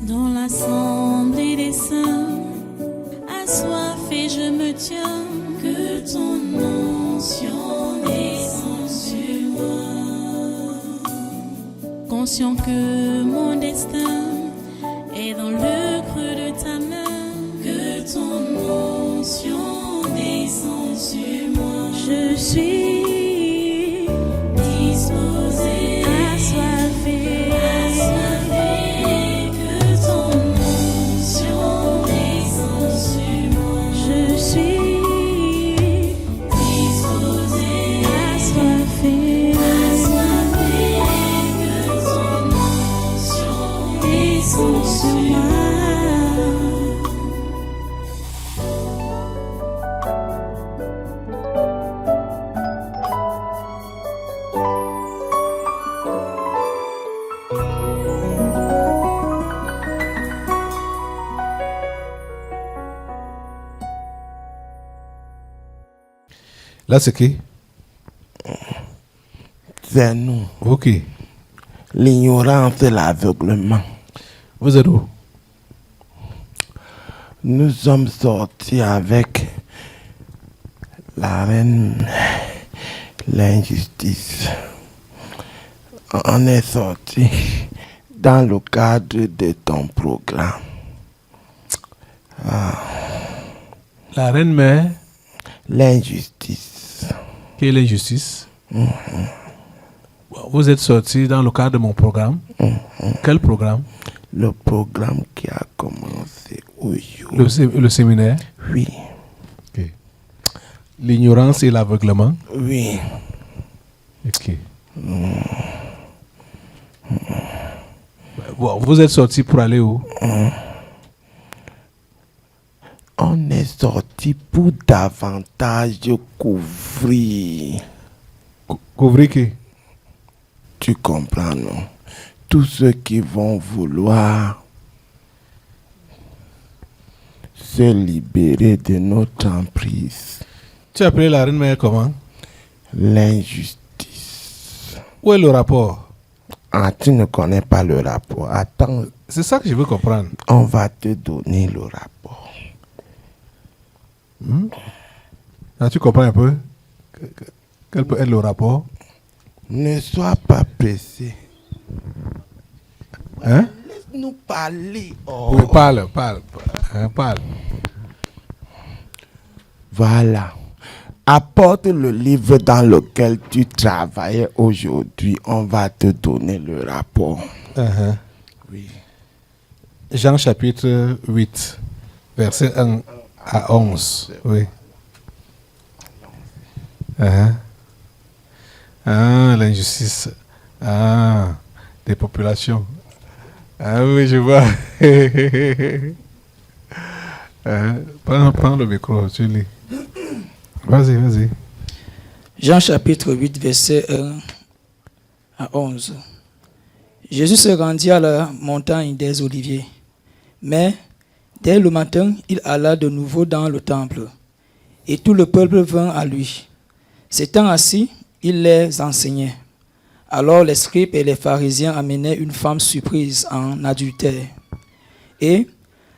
Dans l'assemblée des saints, assoiffé je me tiens, que ton onction descende sur moi. Conscient que mon destin est dans le creux de ta main, que ton onction descende sur moi. Je suis disposé, assoiffé, que ton onction descende sur moi. Je suis disposé, assoiffé, que ton onction descende sur moi. Là, c'est qui? C'est nous. Vous qui? L'ignorance et l'aveuglement. Vous êtes où? Nous sommes sortis avec la reine, l'injustice. On est sortis dans le cadre de ton programme. La reine mère, L'injustice. qui est l'injustice. Vous êtes sorti dans le cadre de mon programme. Quel programme? Le programme qui a commencé aujourd'hui. Le séminaire. Oui, Ok. L'ignorance et l'aveuglement. oui. Ok. Bon, vous êtes sorti pour aller où? On est sorti pour davantage couvrir. Couvrir qui? Tu comprends, non? Tous ceux qui vont vouloir se libérer de notre emprise. Tu as appelé la reine mère comment? L'injustice. Où est le rapport? Ah, tu ne connais pas le rapport. Attends, C'est ça que je veux comprendre. on va te donner le rapport. Ah, tu comprends un peu? Quel peut être le rapport? Ne sois pas pressé. Hein? Laisse-nous parler. Oh. Oui, parle. Parle. Voilà. Apporte le livre dans lequel tu travaillais aujourd'hui. On va te donner le rapport. Oui. Jean chapitre 8, verset 1 à 11. Oui. Ah, l'injustice. Ah, des populations. Ah oui, je vois. Prends le micro, tu lis. Vas-y. Jean chapitre 8, verset 1 à 11. Jésus se rendit à la montagne des Oliviers. Mais dès le matin, il alla de nouveau dans le temple. Et tout le peuple vint à lui. S'étant assis, il les enseignait. Alors les scribes et les pharisiens amenaient une femme surprise en adultère. Et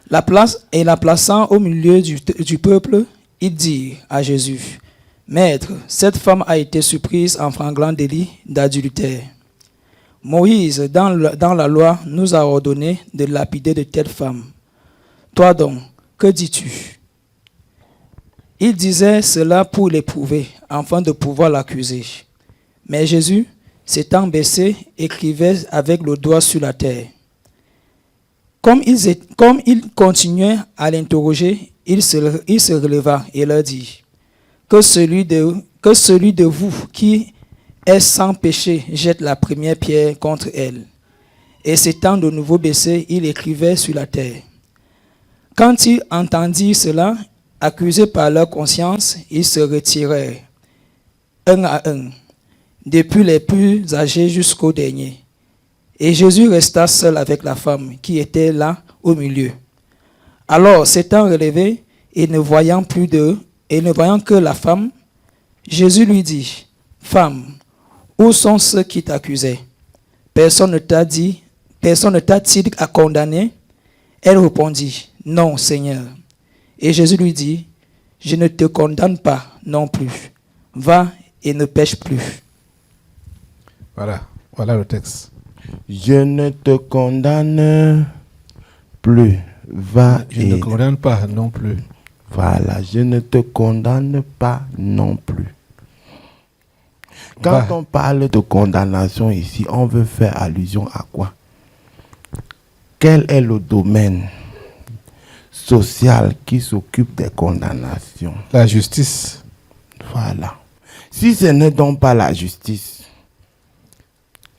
la plaçant au milieu du peuple, ils dirent à Jésus, « Maître, cette femme a été surprise en flagrant délit d'adultère. Moïse, dans la loi, nous a ordonné de lapider de telle femme. Toi donc, que dis-tu » Il disait cela pour l'éprouver, afin de pouvoir l'accuser. Mais Jésus, s'étant baissé, écrivait avec le doigt sur la terre. Comme il continuait à l'interroger, il se releva et leur dit, que celui de vous qui est sans péché jette la première pierre contre elle. Et s'étant de nouveau baissé, il écrivait sur la terre. Quand ils entendirent cela, accusés par leur conscience, ils se retirèrent, un à un, depuis les plus âgés jusqu'au dernier. Et Jésus resta seul avec la femme qui était là au milieu. Alors, s'étant relevé et ne voyant que la femme, Jésus lui dit, « Femme, où sont ceux qui t'accusaient? Personne ne t'a-t-il condamné? Elle répondit, non, Seigneur. Et Jésus lui dit, je ne te condamne pas non plus. Va et ne pêche plus. Voilà le texte. Je ne te condamne plus. Va Je et... ne condamne pas non plus. Voilà, je ne te condamne pas non plus. Quand Va. on parle de condamnation ici, on veut faire allusion à quoi? Quel est le domaine social qui s'occupe des condamnations? La justice. Voilà. Si ce n'est donc pas la justice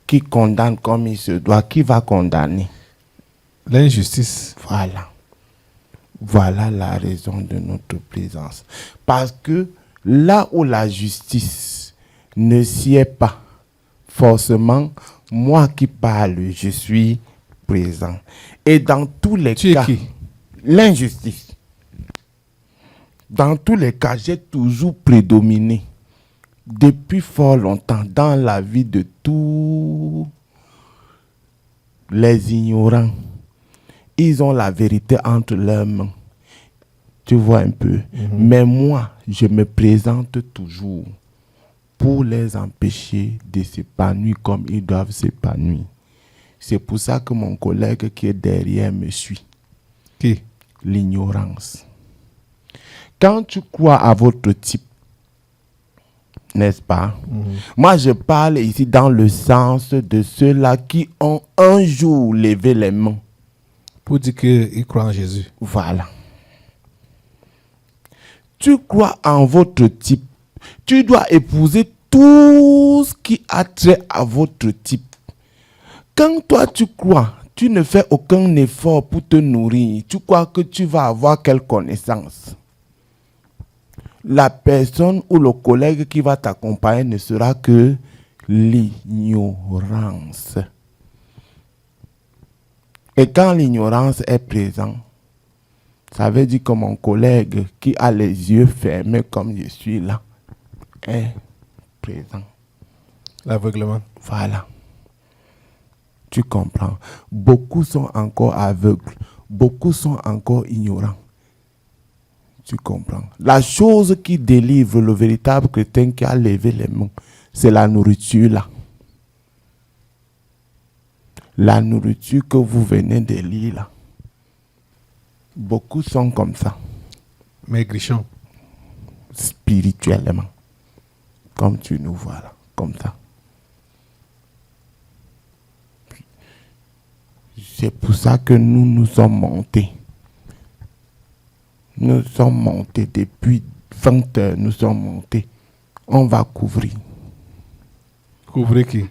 qui condamne comme il se doit, qui va condamner? L'injustice. Voilà. Voilà la raison de notre présence. Parce que là où la justice ne sied pas, forcément, moi qui parle, je suis présent. Et dans tous les Tu es cas, qui? l'injustice. Dans tous les cas, j'ai toujours prédominé depuis fort longtemps dans la vie de tous les ignorants. Ils ont la vérité entre leurs mains. Tu vois un peu. Mais moi, je me présente toujours pour les empêcher de s'épanouir comme ils doivent s'épanouir. C'est pour ça que mon collègue qui est derrière me suit. Qui? L'ignorance. Quand tu crois à votre type, n'est-ce pas? Moi, je parle ici dans le sens de ceux-là qui ont un jour levé les mains. Pour dire qu'il croit en Jésus. Voilà. Tu crois en votre type. Tu dois épouser tout ce qui a trait à votre type. Quand toi tu crois, tu ne fais aucun effort pour te nourrir. Tu crois que tu vas avoir quelle connaissance? La personne ou le collègue qui va t'accompagner ne sera que l'ignorance. Et quand l'ignorance est présente, ça veut dire que mon collègue qui a les yeux fermés comme je suis là, est présent. L'aveuglement. Voilà. Tu comprends. Beaucoup sont encore aveugles. Beaucoup sont encore ignorants. Tu comprends. La chose qui délivre le véritable chrétien qui a levé les mains, c'est la nourriture là. La nourriture que vous venez de lire là. Beaucoup sont comme ça. Maigrichon. Spirituellement. Comme tu nous vois là. Comme ça. C'est pour ça que nous sommes montés. Nous sommes montés depuis 20 heures. Nous sommes montés. On va couvrir. Couvrir qui?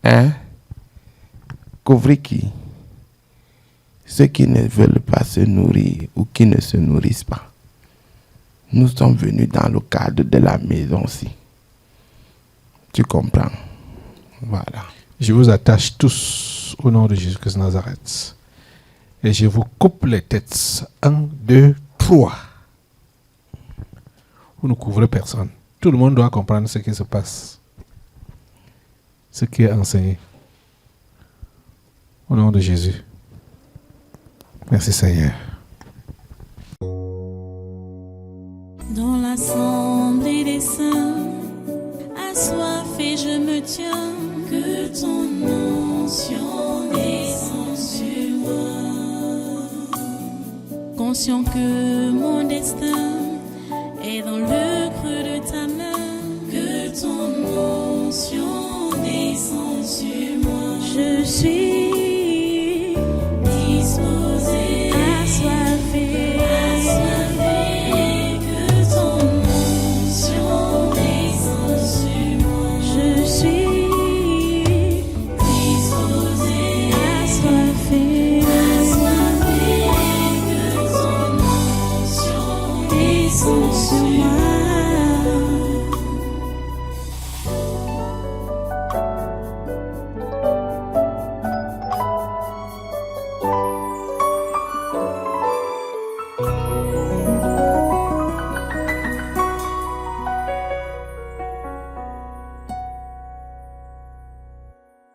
Hein? Couvrir qui? Ceux qui ne veulent pas se nourrir ou qui ne se nourrissent pas. Nous sommes venus dans le cadre de la maison-ci. Tu comprends? Voilà. Je vous attache tous au nom de Jésus-Christ de Nazareth. Et je vous coupe les têtes. 1, 2, 3. Vous ne couvrez personne. Tout le monde doit comprendre ce qui se passe. Ce qui est enseigné. Au nom de Jésus. Merci Seigneur. Dans l'assemblée des saints, assoiffé je me tiens, que ton onction descende sur moi. Conscient que mon destin est dans le creux de ta main, que ton onction descende sur moi. Je suis